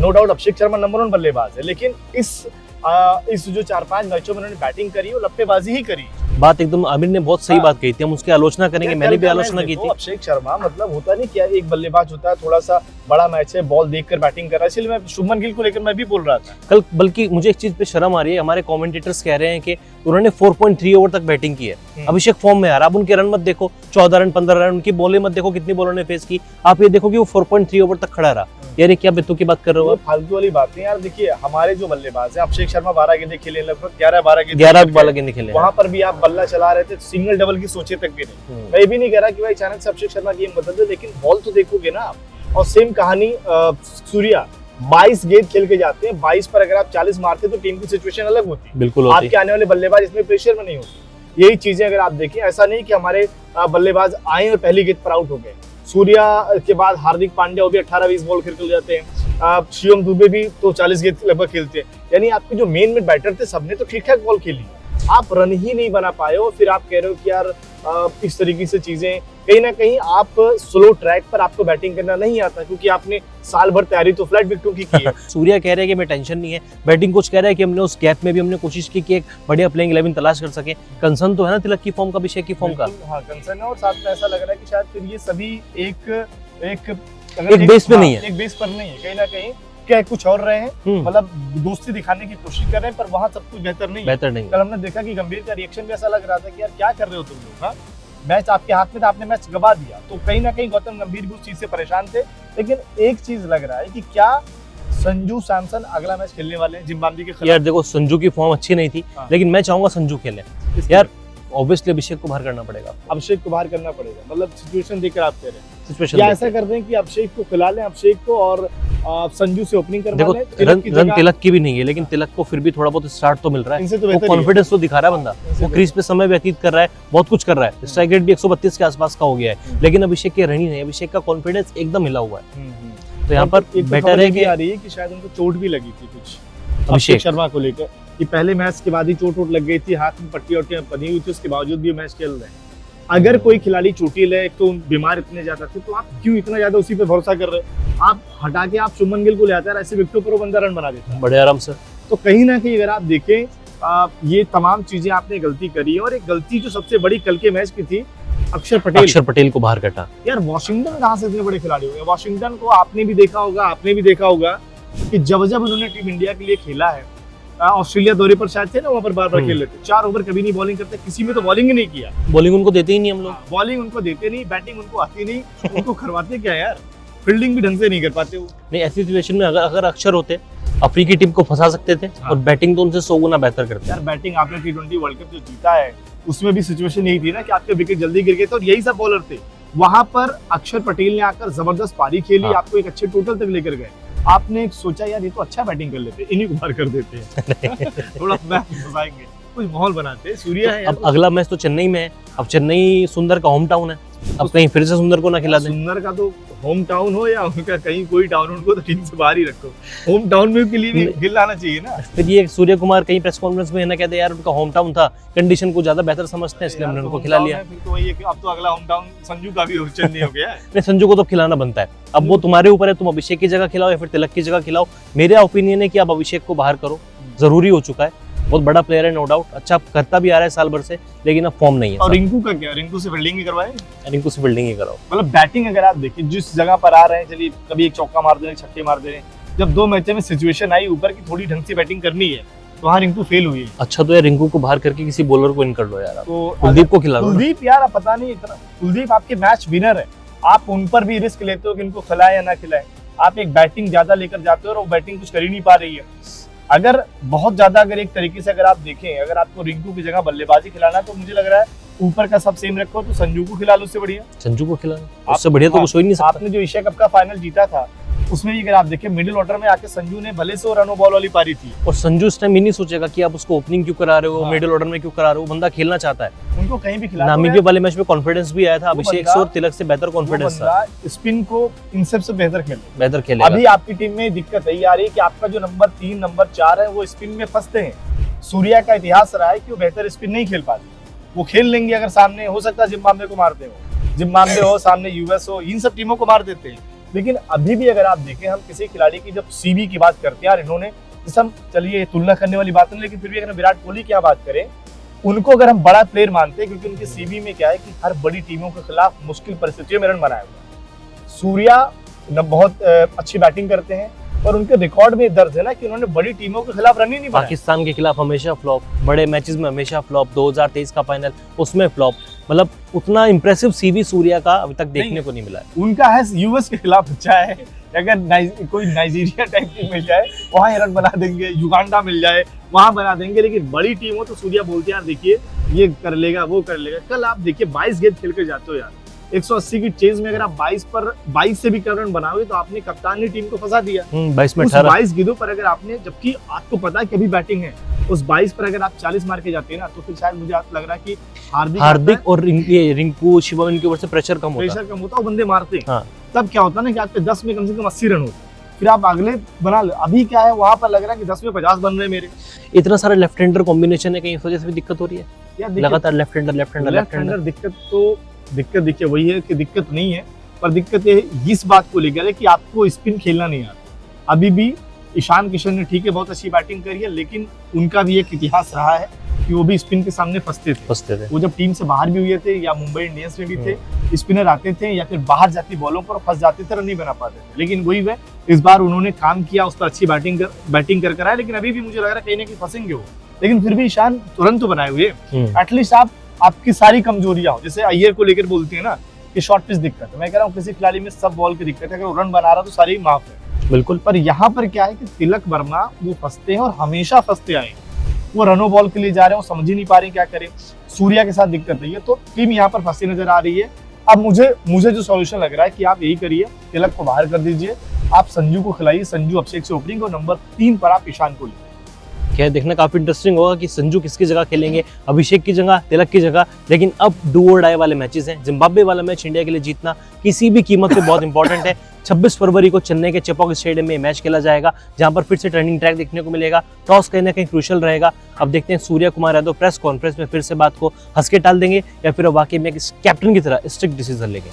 No doubt Abhishek Sharma number 1 बल्लेबाज है, लेकिन इस जो 4-5 मैचों में उन्होंने बैटिंग करी वो लप्पेबाजी ही करी। बात एकदम आमिर ने बहुत सही बात कही थी, हम उसकी आलोचना करेंगे, मैंने भी आलोचना की थी। अभिषेक शर्मा मतलब होता नहीं क्या, एक बल्लेबाज होता है, थोड़ा सा बड़ा मैच है, बॉल देखकर बैटिंग कर रहा है, इसलिए मैं शुभमन गिल को लेकर मैं भी बोल रहा था कल। बल्कि मुझे एक चीज पे शर्म आ रही है, हमारे कमेंटेटर्स कह रहे हैं कि उन्होंने 4.3 ओवर तक बैटिंग की है। अभिषेक फॉर्म में यार, आप उनके रन मत देखो, 14 रन 15 रन, उनकी बॉलें मत देखो कितनी बॉलों ने फेस की, आप ये देखो कि वो 4.3 ओवर तक खड़ा रहा। यार क्या बेतु की बात कर रहे हो आप? फालतू वाली बात नहीं यार। देखिए हमारे जो बल्लेबाज हैं, अभिषेक शर्मा 12 गेंदें खेले, लगभग 11-12 गेंदें खेले, वहां पर भी आप बल्ला चला रहे थे, सिंगल डबल की सोचे तक भी नहीं। मैं भी नहीं कह रहा कि भाई अचानक से अभिषेक शर्मा गेम बदल दे, लेकिन बॉल तो देखोगे ना आप। और सेम कहानी सूर्या 22 गेंद खेल के जाते हैं, 22 पर अगर आप 40 मारते तो टीम की सिचुएशन अलग होती। बिल्कुल होती। आपके आने वाले बल्लेबाज इसमें प्रेशर में नहीं होते। यही चीजें अगर आप देखें, ऐसा नहीं कि हमारे बल्लेबाज आए और पहली गेंद पर आउट हो गए। सूर्या के बाद हार्दिक पांड्या वो भी 18-20 बॉल खेल जाते हैं, शिवम दुबे भी तो 40 गेंद लगभग खेलते हैं। यानी आपके जो मेन बैटर थे सबने तो ठीक ठाक बॉल खेली, आप रन ही नहीं बना पाए हो। फिर आप कह रहे हो कि यार इस तरीके से चीजें, कहीं ना कहीं आप स्लो ट्रैक पर आपको बैटिंग करना नहीं आता, क्योंकि आपने साल भर तैयारी तो फ्लैट विकेटों की है। सूर्या कह रहे हैं कि मैं टेंशन नहीं है, बैटिंग कोच कह रहा है कि हमने उस गैप में भी हमने कोशिश की कि एक बढ़िया प्लेइंग 11 तलाश कर सके। कंसर्न तो है ना तिलक की फॉर्म का, अभिषेक की फॉर्म का। हाँ कंसर्न है, और साथ में ऐसा लग रहा है कि शायद फिर ये सभी एक बेस पे नहीं है, एक बेस पर नहीं है, कहीं ना कहीं क्या कुछ और रहे हैं, मतलब दोस्ती दिखाने की कोशिश कर रहे हैं, पर वहां सब कुछ बेहतर नहीं। कल हमने देखा कि गंभीर का रिएक्शन भी ऐसा लग रहा था कि यार क्या कर रहे हो तुम लोग, हाँ मैच आपके हाथ में था, आपने मैच गवा दिया। तो कहीं ना कहीं गौतम गंभीर भी उस चीज से परेशान थे। लेकिन एक चीज लग रहा है कि क्या संजू सैमसन अगला मैच खेलने वाले हैं जिम्बाब्वे के खिलाफ? यार देखो संजू की फॉर्म अच्छी नहीं थी, लेकिन मैं चाहूंगा संजू खेले यार। ऑब्वियसली अभिषेक को बाहर करना पड़ेगा, अभिषेक को बाहर करना पड़ेगा, मतलब सिचुएशन देखकर आप कह रहे हैं सिचुएशन, या ऐसा कर दें कि अभिषेक को खिला लें, अभिषेक को और संजू से ओपनिंग करवा लें। रन तिलक की भी नहीं है, लेकिन तिलक को फिर भी थोड़ा बहुत स्टार्ट तो मिल रहा है, वो कॉन्फिडेंस तो दिखा रहा है बंदा, वो क्रीज पे समय व्यतीत कर रहा है, बहुत कुछ कर रहा है। स्ट्राइक रेट भी 132 के आसपास का हो गया है, लेकिन अभिषेक के रन ही नहीं, अभिषेक का कॉन्फिडेंस एकदम हिला हुआ है। तो यहाँ पर बेटर है कि शायद उनको चोट भी लगी थी कुछ अभिषेक शर्मा को लेकर, कि पहले मैच के बाद ही चोट लग गई थी, हाथ में पट्टी और बनी हुई थी, उसके बावजूद भी मैच खेल रहे हैं। अगर कोई खिलाड़ी चोटिल है, तो बीमार इतने ज्यादा थे, तो आप क्यों इतना ज्यादा उसी पे भरोसा कर रहे हैं? आप हटा के आप शुभमन गिल को ले आते हैं, ऐसे विकेटों पर वो बंदा रन बना देता है बड़े आराम से। तो कहीं ना कहीं अगर आप देखें ये तमाम चीजें आपने गलती करी है, और एक गलती जो सबसे बड़ी कल के मैच की थी, अक्षर पटेल को बाहर कटा। यार वॉशिंगटन कहाँ से इतने बड़े खिलाड़ी हो गए? वॉशिंगटन को आपने भी देखा होगा कि जब उन्होंने टीम इंडिया के लिए खेला है, ऑस्ट्रेलिया दौरे पर शायद थे ना, वहाँ पर बार-बार खेल लेते, 4 ओवर कभी नहीं बॉलिंग करते, किसी में तो बॉलिंग ही नहीं किया। बॉलिंग उनको देते ही नहीं हम लोग, बॉलिंग उनको देते नहीं, बैटिंग उनको आती नहीं, उनको करवाते क्या यार, फील्डिंग भी ढंग से नहीं कर पाते वो। नहीं, ऐसी सिचुएशन में अगर अक्षर होते, अफ्रीकी टीम को फंसा सकते थे, और बैटिंग तो उनसे 100 गुना बेहतर करते। यार बैटिंग आपने T20 वर्ल्ड कप जो जीता है, उसमें भी सिचुएशन यही थी ना कि आपके विकेट जल्दी गिर गए थे, और यही सब बॉलर थे। वहां पर अक्षर पटेल ने आकर जबरदस्त पारी खेली, आपको एक अच्छे टोटल तक लेकर गए। आपने सोचा यार ये तो अच्छा बैटिंग कर लेते, इन्हीं को बाहर कर देते हैं थोड़ा मैच फंसाएंगे, कुछ माहौल बनाते हैं। सूर्या है, अब अगला मैच तो चेन्नई में है, अब चेन्नई सुंदर का होम टाउन है, अब कहीं फिर से सुंदर को ना खिला दें। सुंदर का तो होम टाउन हो या उनका कहीं कोई टाउन, उनको तो टीम से बाहर ही रखो, होम टाउन में के लिए भी गिल आना चाहिए ना। फिर ये सूर्य कुमार कहीं प्रेस कॉन्फ्रेंस में है ना, कहते यार उनका होम टाउन था, कंडीशन को ज्यादा बेहतर समझते हैं, इसलिए हमने उनको खिला लिया। फिर तो वही है कि अब तो अगला होम टाउन संजू का भी चेन्नई हो गया है। नहीं, संजू को तो खिलाना बनता है, अब वो तुम्हारे ऊपर है, तुम अभिषेक की जगह खिलाओ या फिर तिलक की जगह खिलाओ। मेरा ओपिनियन है कि आप अभिषेक को बाहर करो, जरूरी हो चुका है, बहुत बड़ा प्लेयर है नो डाउट, अच्छा करता भी आ रहा है साल भर से, लेकिन अब फॉर्म नहीं है। और रिंकू का क्या? रिंकू से फील्डिंग ही करवाए, रिंकू से फील्डिंग ही कराओ। मतलब बैटिंग अगर आप देखिए, जिस जगह पर आ रहे हैं, चलिए कभी एक चौका मार दे, छक्के मार दे, जब 2 मैचों में सिचुएशन आई ऊपर की थोड़ी ढंग से बैटिंग करनी है, तो वहाँ रिंकू फेल हुई है। अच्छा तो यार रिंकू को बाहर करके किसी बॉलर को इन कर लो यार, तो कुलदीप को खिला लो। कुलदीप यार पता नहीं, इतना कुलदीप आपके मैच विनर है, आप उन पर भी रिस्क लेते हो कि इनको खिलाए या ना खिलाए। आप एक बैटिंग ज्यादा लेकर जाते हो और वो बैटिंग कुछ कर ही नहीं पा रही है। अगर बहुत ज्यादा अगर एक तरीके से अगर आप देखें, अगर आपको रिंकू की जगह बल्लेबाजी खिलाना, तो मुझे लग रहा है ऊपर का सब सेम रखो, तो संजू को खिला लो, उससे बढ़िया संजू को खिला लो, उससे बढ़िया तो कुछ हो ही नहीं सकता। आपने जो एशिया कप का फाइनल जीता था, उसमें भी अगर आप देखें मिडिल ऑर्डर में आके संजू ने भले से रन बॉल वाली पारी थी, और संजू इस टाइम ये नहीं सोचेगा कि आप उसको ओपनिंग क्यों करा रहे हो, मिडिल ऑर्डर में क्यों करा रहे हो, बंदा खेलना चाहता है, उनको कहीं भी खिला। नामीबिया वाले मैच में कॉन्फिडेंस भी आया था, अभिषेक से और तिलक से बेहतर कॉन्फिडेंस था, स्पिन को इन सब से बेहतर खेलेगा। अभी आपकी टीम में दिक्कत यही आ रही है कि आपका जो नंबर 3 नंबर 4 है वो स्पिन में फंसते हैं। सूर्या का इतिहास रहा है कि वो बेहतर स्पिन नहीं खेल पाते, वो खेल लेंगे अगर सामने हो सकता है जिम्बाब्वे को मारते हो, जिम्बाब्वे हो सामने यूएस हो, इन सब टीमों को मार देते हैं, लेकिन अभी भी अगर आप देखें, हम किसी खिलाड़ी की जब सीवी की बात करते हैं यार, इन्होंने जैसे हम चलिए तुलना करने वाली बात नहीं, लेकिन फिर भी अगर विराट कोहली की बात करें, उनको अगर हम बड़ा प्लेयर मानते हैं क्योंकि उनकी सीवी में क्या है कि हर बड़ी टीमों के खिलाफ मुश्किल परिस्थितियों में रन बनाए हुए। सूर्या न बहुत अच्छी बैटिंग करते हैं और उनके रिकॉर्ड में दर्ज है ना कि उन्होंने बड़ी टीमों के खिलाफ रन ही नहीं बनाए। पाकिस्तान के खिलाफ हमेशा फ्लॉप, बड़े मैचेस में हमेशा फ्लॉप, 2023 का फाइनल उसमें फ्लॉप, मतलब उतना इंप्रेसिव सीवी सूर्या का अभी तक देखने को नहीं मिला है। उनका है यूएस के खिलाफ अच्छा है, अगर कोई नाइजीरिया टाइप की मिल जाए वहाँ रन बना देंगे, युगांडा मिल जाए वहां बना देंगे, लेकिन बड़ी टीम हो तो सूर्या बोलते हैं यार देखिए ये कर लेगा वो कर लेगा। कल आप देखिए 22 गेंद खेल कर जाते हो यार, 180 की चेज में अगर आप 22 से भी कम रन बनाओगे तो आपने कप्तानी टीम को फंसा दिया। 22 गेंदों पर अगर आपने, जबकि आपको पता है कि अभी बैटिंग है, उस 22 पर अगर आप 40 मार के जाते हैं ना तो फिर शायद मुझे लग रहा है कि हार्दिक और रिंकू शिवम इनके ऊपर से प्रेशर कम होता, वो बंदे मारते हैं। हाँ। तब क्या होता है ना कि आपके 10 में कम से कम 80 रन होते, फिर आप अगले बना लो। अभी क्या है वहां पर लग रहा है कि 10 में 50 बन रहे मेरे। इतना सारा लेफ्ट हैंडर कॉम्बिनेशन है, कहीं इस वजह से भी दिक्कत हो रही है यार, लगातार लेफ्ट हैंडर। दिक्कत देखिए वही है कि दिक्कत नहीं है, पर दिक्कत ये इस बात को लेकर है कि आपको स्पिन खेलना नहीं आता। अभी भी ईशान किशन ने ठीक है बहुत अच्छी बैटिंग करी है, लेकिन उनका भी एक इतिहास रहा है कि वो भी स्पिन के सामने फंसते थे। वो जब टीम से बाहर भी हुए थे या मुंबई इंडियंस में भी थे, स्पिनर आते थे या फिर बाहर जाती बॉलों पर फंस जाते थे, रन नहीं बना पाते थे। लेकिन वही है, इस बार उन्होंने काम किया, उस पर अच्छी बैटिंग कर आया, लेकिन अभी भी मुझे लग रहा है कहीं ना कहीं फंसेंगे वो। लेकिन फिर भी ईशान तुरंत तो बनाए हुए, एटलीस्ट आपकी सारी कमजोरियां हो, जैसे अय्यर को लेकर बोलते हैं ना कि शॉर्ट पिच दिक्कत है, मैं कह रहा हूँ किसी खिलाड़ी में सब बॉल की दिक्कत है, अगर रन बना रहा तो सारी माफ है बिल्कुल। पर यहाँ पर क्या है कि तिलक वर्मा वो फंसते हैं और हमेशा फंसते आए, वो रनों बॉल के लिए जा रहे हैं, वो समझ ही नहीं पा रहे क्या करें। सूर्या के साथ दिक्कत है, तो टीम यहाँ पर फंसी नजर आ रही है। अब मुझे जो सॉल्यूशन लग रहा है कि आप यही करिए, तिलक को बाहर कर दीजिए, आप संजू को खिलाइए, संजू अभिषेक से ओपनिंग, और नंबर 3 पर आप ईशान को लीजिए। क्या देखना काफी इंटरेस्टिंग होगा कि संजू किसकी जगह खेलेंगे, अभिषेक की जगह, तिलक की जगह। लेकिन अब डू और डाई वाले मैचेस हैं। जिम्बाब्वे वाला मैच इंडिया के लिए जीतना किसी भी कीमत पे बहुत इंपॉर्टेंट है। 26 फरवरी को चेन्नई के चेपॉक स्टेडियम में मैच खेला जाएगा, जहां पर फिर से टर्निंग ट्रैक देखने को मिलेगा। टॉस कहीं ना कहीं क्रूशियल रहेगा। अब देखते हैं सूर्या कुमार यादव प्रेस कॉन्फ्रेंस में फिर से बात को हंस के टाल देंगे या फिर वाकई में कैप्टन की तरह स्ट्रिक्ट डिसीजन लेंगे।